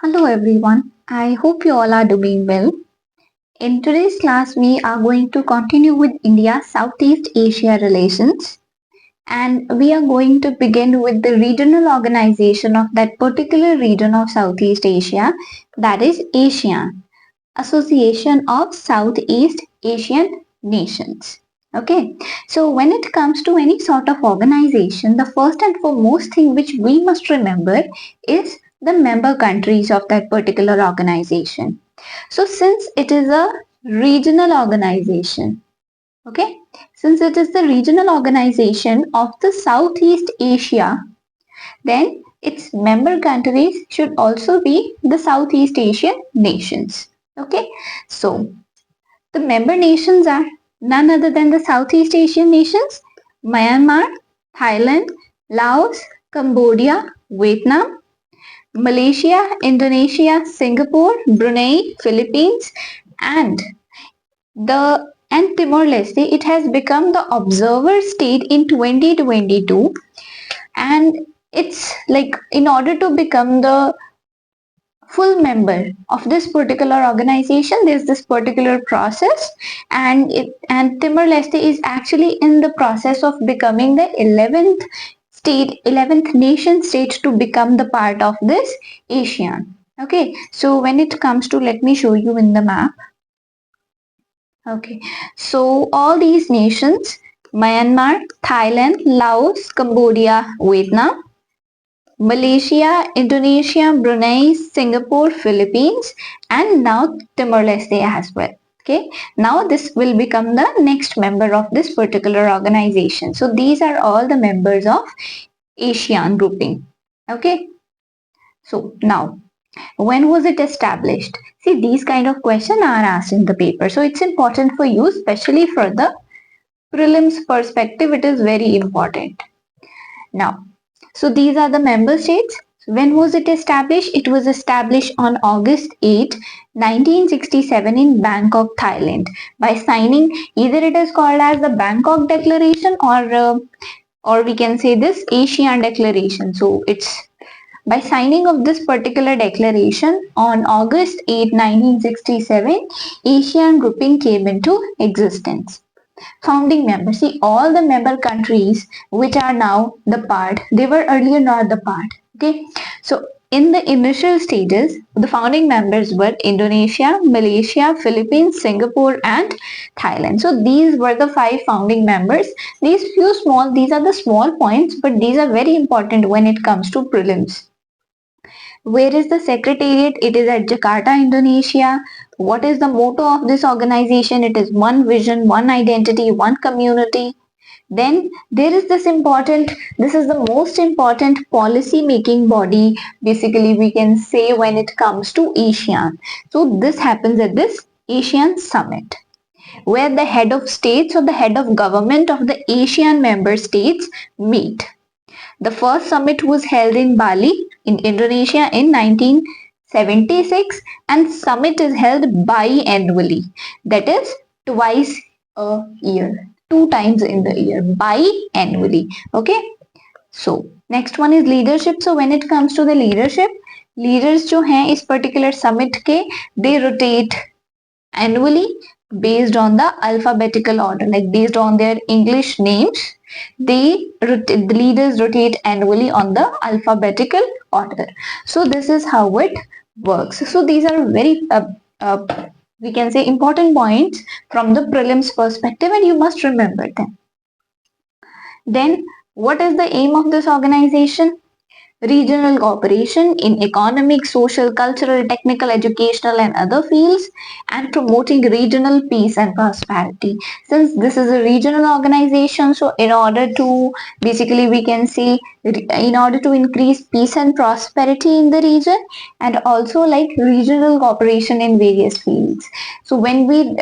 Hello everyone, I hope you all are doing well. In today's class, we are going to continue with India Southeast Asia relations, and we are going to begin with the regional organization of that particular region of Southeast Asia, that is ASEAN, Association of Southeast Asian Nations. Okay, so when it comes to any sort of organization, the first and foremost thing which we must remember is the member countries of that particular organization. So since it is a regional organization, okay, since it is the regional organization of the Southeast Asia, then its member countries should also be the Southeast Asian nations. Okay, so the member nations are none other than the Southeast Asian nations: Myanmar, Thailand, Laos, Cambodia, Vietnam, Malaysia, Indonesia, Singapore, Brunei, Philippines, and Timor-Leste. It has become the observer state in 2022, and it's like in order to become the full member of this particular organization, there's this particular process, and Timor-Leste is actually in the process of becoming the 11th nation state to become the part of this ASEAN. Okay, so when it comes to, let me show you in the map. Okay, so all these nations: Myanmar, Thailand, Laos, Cambodia, Vietnam, Malaysia, Indonesia, Brunei, Singapore, Philippines, and now Timor-Leste as well. Okay, now this will become the next member of this particular organization. So these are all the members of ASEAN grouping. Okay, so now when was it established? See, these kind of questions are asked in the paper, so it's important for you, especially for the prelims perspective. It is very important. Now, so these are the member states. When was it established? It was established on August 8, 1967 in Bangkok, Thailand, by signing, either it is called as the Bangkok Declaration, or we can say this ASEAN Declaration. So it's by signing of this particular declaration on August 8, 1967, ASEAN grouping came into existence. Founding members, see, all the member countries which are now the part, they were earlier not the part. Okay, so in the initial stages, the founding members were Indonesia, Malaysia, Philippines, Singapore, and Thailand. So these were the 5 founding members. These are the small points, but these are very important when it comes to prelims. Where is the secretariat? It is at Jakarta, Indonesia. What is the motto of this organization? It is one vision, one identity, one community. Then there is this is the most important policy making body, basically we can say, when it comes to ASEAN. So this happens at this ASEAN summit, where the head of states or the head of government of the ASEAN member states meet. The first summit was held in Bali in Indonesia in 1976, and summit is held biannually, that is twice a year, 2 times in the year, biannually. Okay, so next one is leadership. So when it comes to the leadership, leaders जो हैं इस particular summit के, they rotate annually based on the alphabetical order, like based on their English names. The leaders rotate annually on the alphabetical order. So this is how it works. So these are very we can say important points from the prelims perspective, and you must remember them. Then what is the aim of this organization? Regional cooperation in economic, social, cultural, technical, educational, and other fields, and promoting regional peace and prosperity. Since this is a regional organization, so in order to, basically we can say, in order to increase peace and prosperity in the region, and also like regional cooperation in various fields. So when we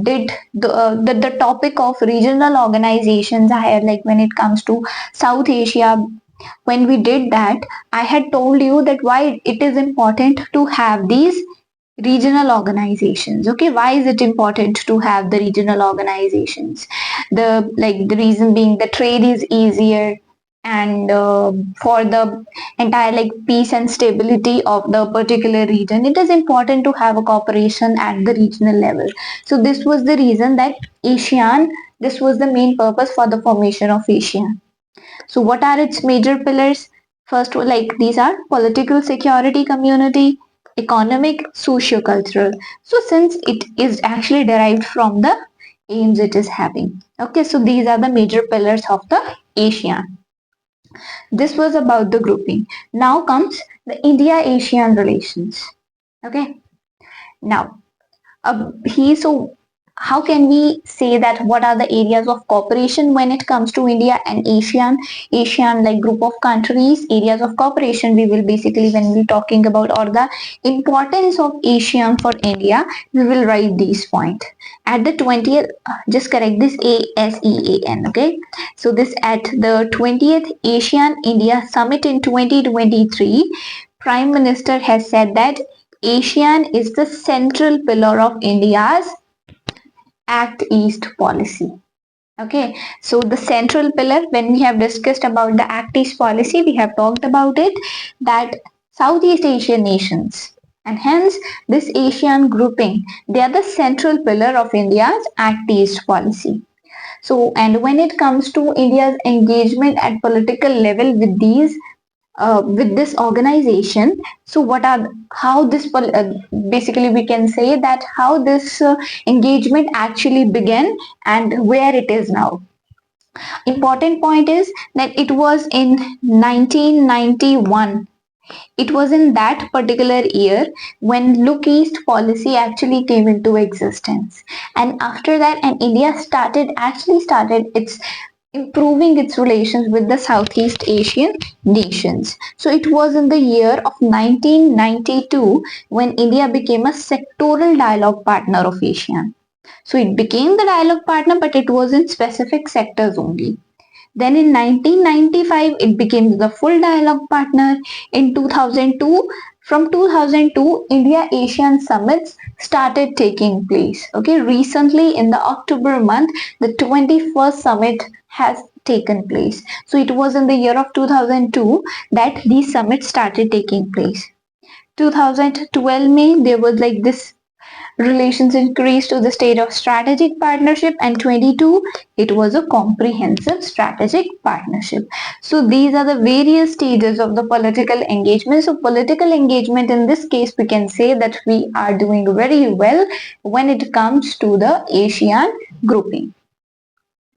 did the topic of regional organizations, I had, like when it comes to South Asia, when we did that, I had told you that why it is important to have these regional organizations. Okay, why is it important to have the regional organizations? The reason being, the trade is easier, and for the entire like peace and stability of the particular region, it is important to have a cooperation at the regional level. So this was the reason that ASEAN, this was the main purpose for the formation of ASEAN. So what are its major pillars? First, like these are political security community, economic, socio-cultural. So since it is actually derived from the aims it is having. Okay, so these are the major pillars of the ASEAN. This was about the grouping. Now comes the India-ASEAN relations. Okay. Now, so how can we say that what are the areas of cooperation when it comes to India and ASEAN like group of countries, areas of cooperation we will basically when we talking about or the importance of ASEAN for India, we will write these points. At the 20th, just correct this ASEAN, okay? So this at the 20th ASEAN India Summit in 2023, Prime Minister has said that ASEAN is the central pillar of India's Act East policy. Okay, so the central pillar, when we have discussed about the Act East policy, we have talked about it that Southeast Asian nations and hence this ASEAN grouping, they are the central pillar of India's Act East policy. So, and when it comes to India's engagement at political level with this organization, so what are how this basically we can say that how this engagement actually began and where it is now. Important point is that it was in 1991. It was in that particular year when Look East policy actually came into existence, and after that, and India started its improving its relations with the Southeast Asian nations. So it was in the year of 1992 when India became a sectoral dialogue partner of ASEAN. So it became the dialogue partner, but it was in specific sectors only. Then in 1995, it became the full dialogue partner. In 2002, from 2002, India-ASEAN summits started taking place. Okay, recently in the October month, the 21st summit has taken place. So it was in the year of 2002 that these summits started taking place. 2012 May, there was like this relations increased to the state of strategic partnership, and 22 it was a comprehensive strategic partnership. So these are the various stages of the political engagement. So political engagement in this case we can say that we are doing very well when it comes to the ASEAN grouping.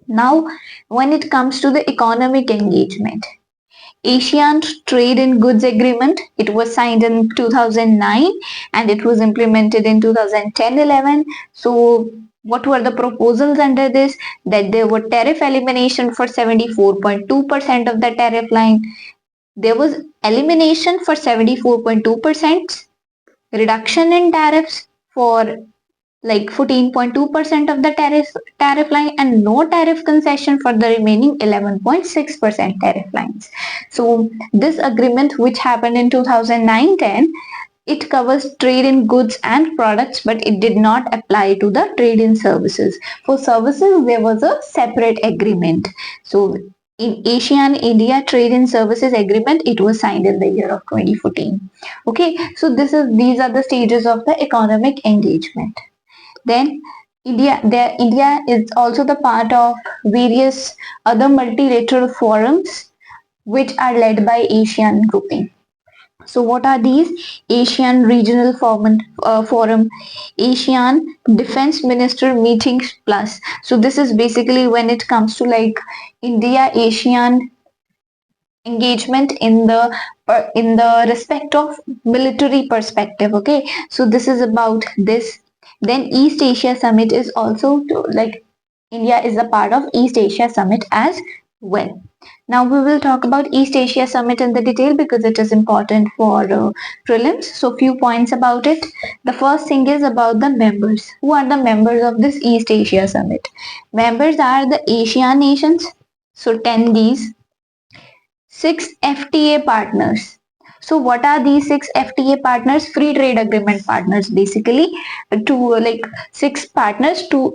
Now when it comes to the economic engagement, ASEAN Trade in Goods Agreement. It was signed in 2009 and it was implemented in 2010-11. So what were the proposals under this? That there were tariff elimination for 74.2% of the tariff line. There was elimination for 74.2%, reduction in tariffs for like 14.2% of the tariff line, and no tariff concession for the remaining 11.6% tariff lines. So this agreement which happened in 2009-10, it covers trade in goods and products, but it did not apply to the trade in services. For services there was a separate agreement. So in ASEAN India Trade in Services Agreement, it was signed in the year of 2014. Okay, so these are the stages of the economic engagement. Then India is also the part of various other multilateral forums which are led by ASEAN grouping. So what are these? ASEAN Regional Forum, ASEAN Defense Minister Meetings Plus. So this is basically when it comes to like India ASEAN engagement in the respect of military perspective. Okay, so this is about this. Then East Asia Summit is also like India is a part of East Asia Summit as well. Now we will talk about East Asia Summit in the detail because it is important for prelims. So few points about it. The first thing is about the members. Who are the members of this East Asia Summit? Members are the ASEAN nations. So 10 these. 6 FTA partners. So what are these 6 FTA partners? Free trade agreement partners, basically, to like 6 partners to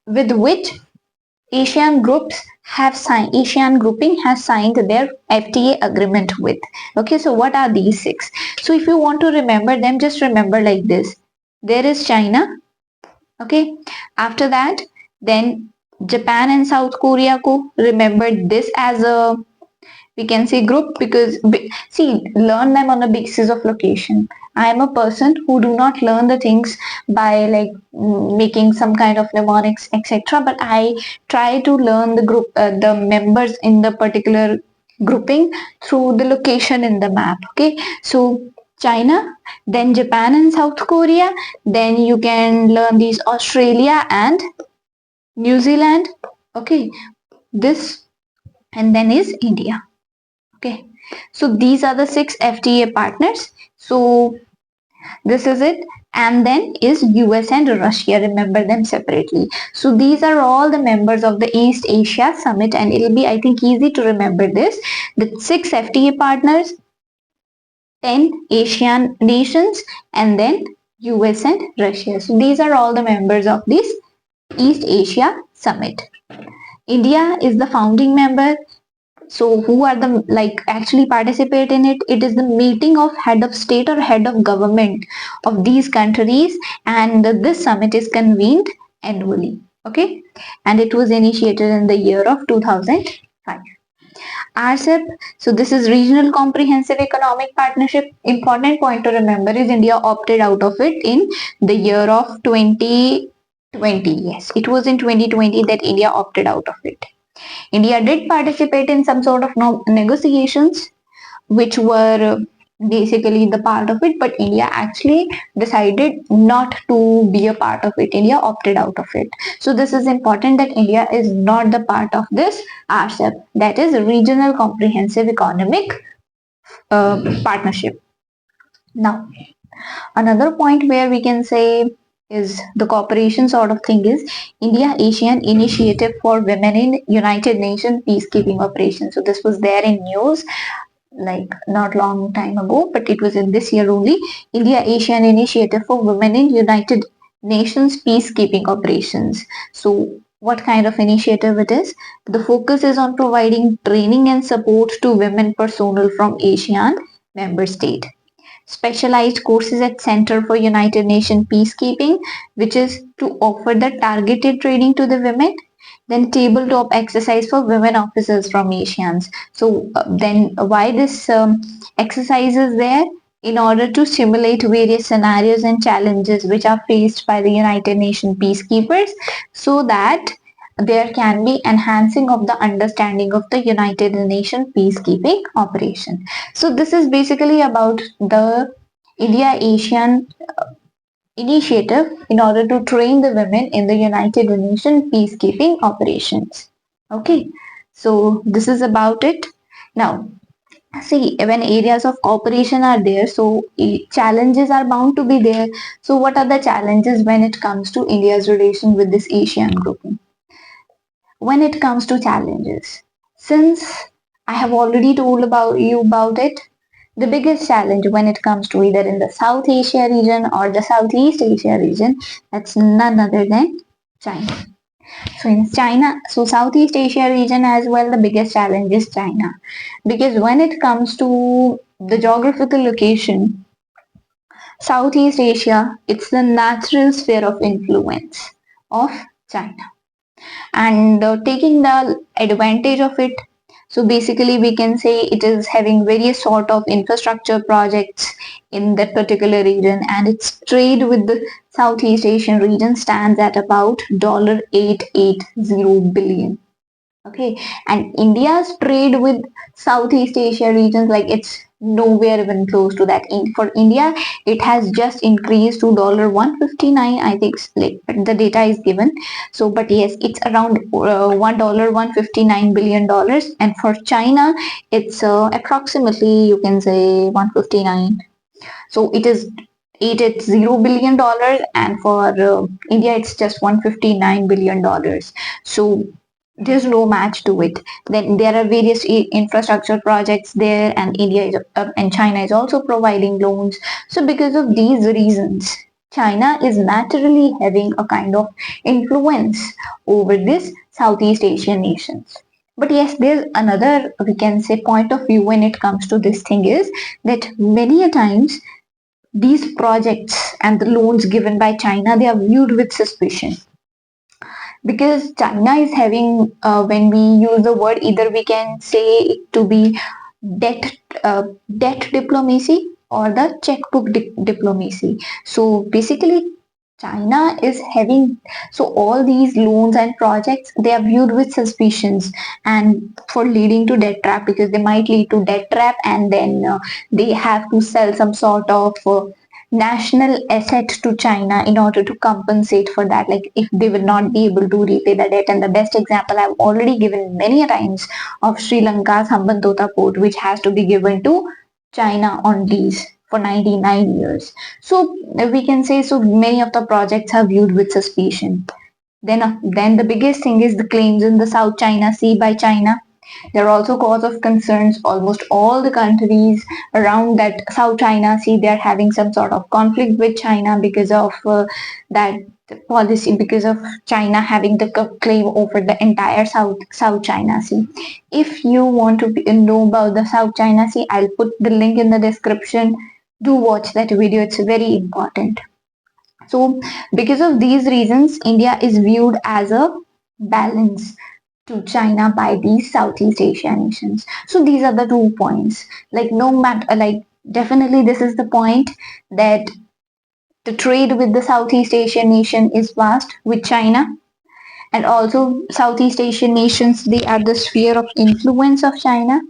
with which ASEAN groups have signed, ASEAN grouping has signed their FTA agreement with. Okay, so what are these 6? So if you want to remember them, just remember like this. There is China. Okay, after that, then Japan and South Korea ko remember this as a, we can say, group, because see, learn them on a basis of location. I am a person who do not learn the things by like making some kind of mnemonics, etc., but I try to learn the group, the members in the particular grouping through the location in the map. Okay, so China, then Japan and South Korea, then you can learn these Australia and New Zealand. Okay, this, and then is India. Okay, so these are the 6 FTA partners. So this is it. And then is US and Russia, remember them separately. So these are all the members of the East Asia Summit, and it'll be, I think, easy to remember this. The 6 FTA partners, 10 Asian nations, and then US and Russia. So these are all the members of this East Asia Summit. India is the founding member. So who are the like actually participate in it? It is the meeting of head of state or head of government of these countries, and this summit is convened annually. Okay, and it was initiated in the year of 2005. RCEP, so this is Regional Comprehensive Economic Partnership. Important point to remember is India opted out of it in the year of 2020. Yes, it was in 2020 that India opted out of it. India did participate in some sort of negotiations which were basically the part of it, but India actually decided not to be a part of it. India opted out of it. So this is important, that India is not the part of this RCEP, that is Regional Comprehensive Economic Partnership. Now, another point where we can say is the cooperation sort of thing is India ASEAN Initiative for Women in United Nations Peacekeeping Operations. So this was there in news like not long time ago, but it was in this year only. India ASEAN Initiative for Women in United Nations Peacekeeping Operations. So what kind of initiative it is? The focus is on providing training and support to women personnel from ASEAN member state. Specialized courses at Center for United Nations Peacekeeping, which is to offer the targeted training to the women. Then tabletop exercise for women officers from ASEANs. So then why this exercise is there? In order to simulate various scenarios and challenges which are faced by the United Nations peacekeepers, so that there can be enhancing of the understanding of the United Nations peacekeeping operation. So this is basically about the India ASEAN initiative in order to train the women in the United Nations peacekeeping operations. Okay, so this is about it. Now, see, when areas of cooperation are there, so challenges are bound to be there. So what are the challenges when it comes to India's relation with this ASEAN grouping? When it comes to challenges, since I have already told about you about it, the biggest challenge when it comes to either in the South Asia region or the Southeast Asia region, that's none other than China. So in China, so Southeast Asia region as well, the biggest challenge is China, because when it comes to the geographical location, Southeast Asia, it's the natural sphere of influence of China, and taking the advantage of it. So basically we can say it is having various sort of infrastructure projects in that particular region, and its trade with the Southeast Asian region stands at about $880 billion. Okay, and India's trade with Southeast Asia regions, like it's nowhere even close to that. For India, it has just increased to $159, I think, like the data is given. So, but yes, it's around $159 billion, and for China, it's approximately, you can say, 159. So it is $880 billion, and for India, it's just $159 billion. So there's no match to it. Then there are various infrastructure projects there, and India is, and China is also providing loans. So because of these reasons, China is naturally having a kind of influence over this Southeast Asian nations. But yes, there's another, we can say, point of view when it comes to this thing is that many a times these projects and the loans given by China, they are viewed with suspicion, because China is having, when we use the word, either we can say it to be debt debt diplomacy or the checkbook diplomacy. So basically China is having, so all these loans and projects, they are viewed with suspicions and for leading to debt trap, because they might lead to debt trap, and then they have to sell some sort of national asset to China in order to compensate for that, like if they will not be able to repay the debt. And the best example I've already given many a times of Sri Lanka's Hambantota port, which has to be given to China on lease for 99 years. So we can say, so many of the projects are viewed with suspicion. Then the biggest thing is the claims in the South China Sea by China. They're also cause of concerns. Almost all the countries around that South China Sea, they're having some sort of conflict with China because of that policy, because of China having the claim over the entire South China Sea. If you want to know about the South China Sea, I'll put the link in the description. Do watch that video. It's very important. So because of these reasons, India is viewed as a balance to China by these Southeast Asia nations. So these are the 2 points. Like no matter, like definitely this is the point that the trade with the Southeast Asian nation is vast with China, and also Southeast Asian nations, they are the sphere of influence of China.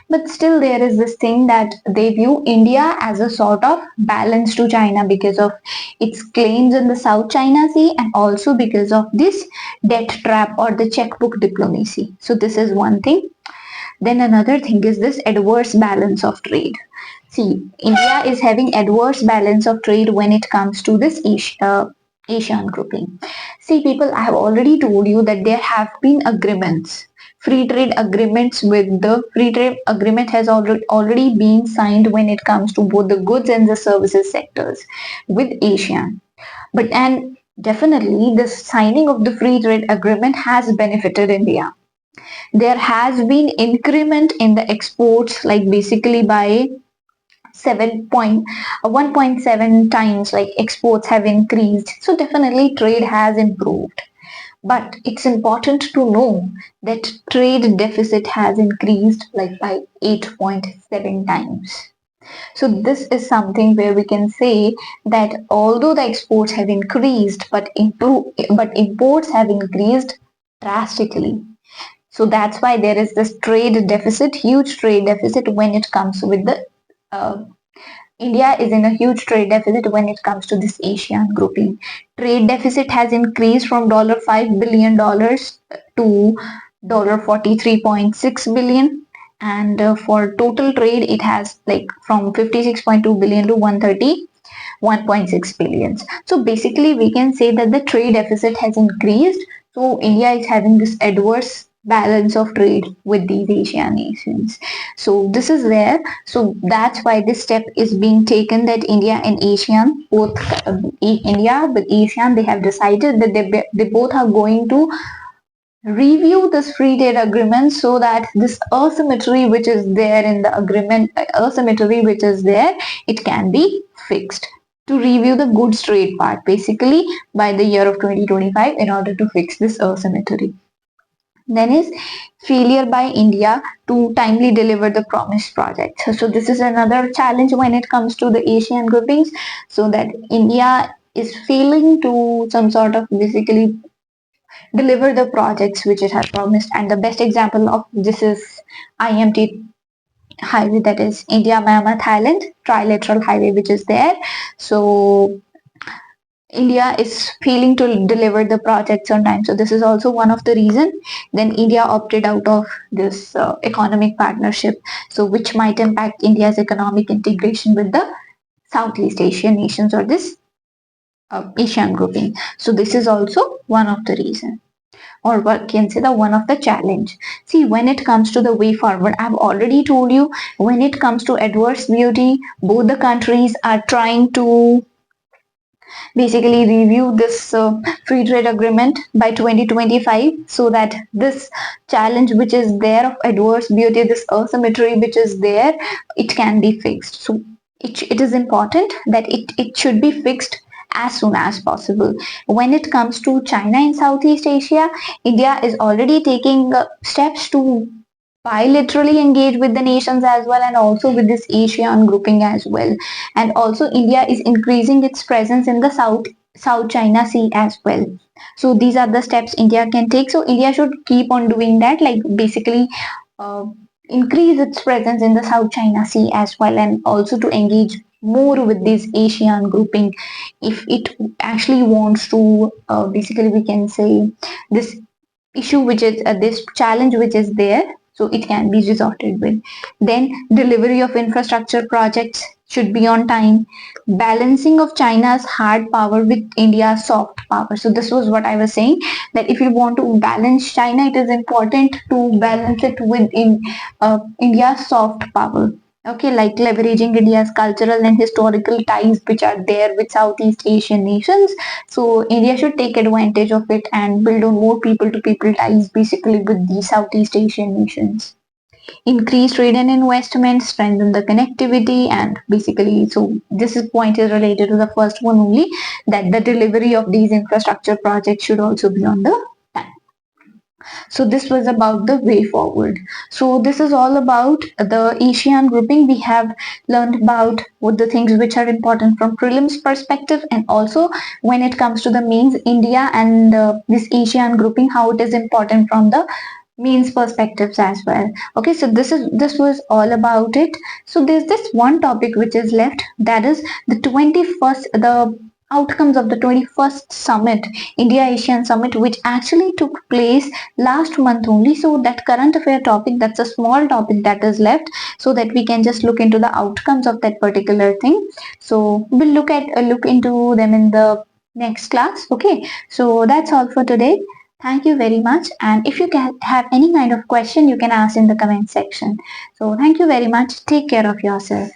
But still there is this thing that they view India as a sort of balance to China because of its claims in the South China Sea, and also because of this debt trap or the checkbook diplomacy. So this is one thing. Then another thing is this adverse balance of trade. See, India is having adverse balance of trade when it comes to this ASEAN grouping. See, people, I have already told you that there have been agreements, free trade agreements. With the free trade agreement has already been signed when it comes to both the goods and the services sectors with ASEAN. But and definitely the signing of the free trade agreement has benefited India. There has been increment in the exports, like basically by 1.7 times, like exports have increased. So definitely trade has improved. But it's important to know that trade deficit has increased like by 8.7 times. So this is something where we can say that although the exports have increased, but imports have increased drastically. So that's why there is this trade deficit, huge trade deficit when it comes with the India is in a huge trade deficit when it comes to this ASEAN grouping. Trade deficit has increased from $5 billion to $43.6 billion, and for total trade it has like from 56.2 billion to 131.6 billion. So basically we can say that the trade deficit has increased. So India is having this adverse balance of trade with these Asian nations. So this is there. So that's why this step is being taken, that India and ASEAN both, India with ASEAN, they have decided that they both are going to review this free trade agreement, so that this asymmetry which is there in the agreement, asymmetry which is there, it can be fixed. To review the goods trade part basically by the year of 2025 in order to fix this asymmetry. Then is failure by India to timely deliver the promised project. So this is another challenge when it comes to the Asian groupings, so that India is failing to some sort of basically deliver the projects which it has promised. And the best example of this is IMT highway, that is India, Myanmar, Thailand trilateral highway, which is there. So India is failing to deliver the projects on time. So this is also one of the reason. Then India opted out of this economic partnership, so which might impact India's economic integration with the Southeast Asian nations or this Asian grouping. So this is also one of the reason, or what can say the one of the challenge. See, when it comes to the way forward, I've already told you, when it comes to adverse beauty, both the countries are trying to basically review this free trade agreement by 2025, so that this challenge which is there of adverse beauty, this asymmetry which is there, it can be fixed. So it is important that it should be fixed as soon as possible. When it comes to China in Southeast Asia, India is already taking steps to bilaterally engage with the nations as well, and also with this ASEAN grouping as well. And also India is increasing its presence in the South China Sea as well. So these are the steps India can take. So India should keep on doing that, like basically uh, increase its presence in the South China Sea as well, and also to engage more with this ASEAN grouping if it actually wants to basically, we can say, this issue which is this challenge which is there, so it can be resorted with. Then delivery of infrastructure projects should be on time. Balancing of China's hard power with India's soft power. So this was what I was saying, that if you want to balance China, it is important to balance it with India's soft power. Okay, like leveraging India's cultural and historical ties which are there with Southeast Asian nations. So India should take advantage of it and build on more people to people ties basically with the Southeast Asian nations. Increase trade and investment, strengthen the connectivity, and basically, so this is point is related to the first one only, that the delivery of these infrastructure projects should also be on the time. So this was about the way forward. So this is all about the ASEAN grouping. We have learned about what the things which are important from prelims perspective, and also when it comes to the mains, India and this ASEAN grouping, how it is important from the means perspectives as well. Okay, so this was all about it. So there's this one topic which is left, that is the 21st, the outcomes of the 21st summit, India ASEAN summit, which actually took place last month only. So that current affair topic, that's a small topic that is left, so that we can just look into the outcomes of that particular thing. So we'll look into them in the next class. Okay, so that's all for today. Thank you very much. And if you can have any kind of question, you can ask in the comment section. So thank you very much. Take care of yourself.